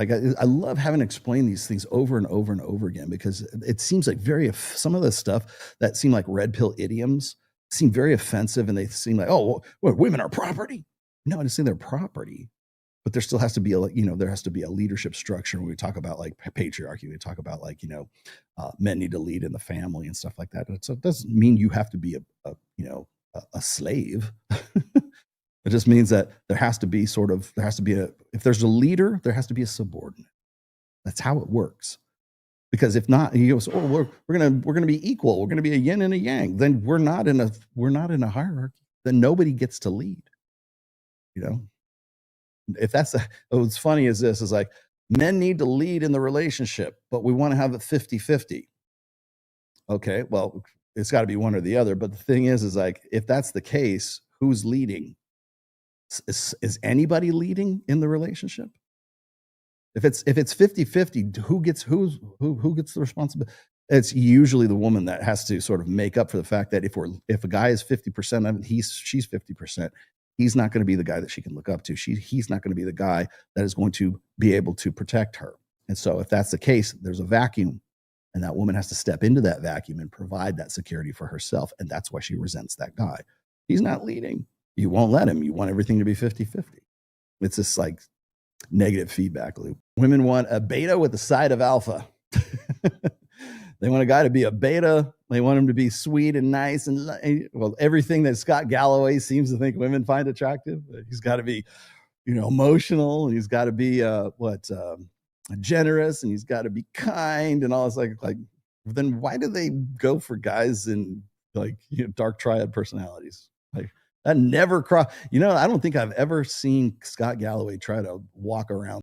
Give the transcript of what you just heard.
Like I love having to explain these things over and over and over again because it seems like some of the stuff that seem like red pill idioms seem very offensive, and they seem like, oh, well, women are property. No, I didn't say they're property, but there still has to be there has to be a leadership structure when we talk about like patriarchy. We talk about like men need to lead in the family and stuff like that. So it doesn't mean you have to be a slave. It just means that there has to be if there's a leader, there has to be a subordinate. That's how it works. Because if not, you go, oh, we're gonna be equal. We're gonna be a yin and a yang. Then we're not in a hierarchy. Then nobody gets to lead. You know, if that's what's funny is this is like men need to lead in the relationship, but we want to have it 50-50. Okay, well, it's got to be one or the other. But the thing is like if that's the case, who's leading? Is anybody leading in the relationship? If it's 50-50, who gets the responsibility? It's usually the woman that has to sort of make up for the fact that if a guy is 50% of it, she's 50%. He's not going to be the guy that she can look up to. He's not going to be the guy that is going to be able to protect her. And so if that's the case, there's a vacuum, and that woman has to step into that vacuum and provide that security for herself. And that's why she resents that guy. He's not leading. You won't let him. You want everything to be 50-50. It's this like negative feedback loop. Women want a beta with a side of alpha. They want a guy to be a beta. They want him to be sweet and nice and well, everything that Scott Galloway seems to think women find attractive. He's got to be, emotional, and he's got to be generous, and he's got to be kind and all this. Like, then why do they go for guys in like dark triad personalities? Like that never crossed. I don't think I've ever seen Scott Galloway try to walk around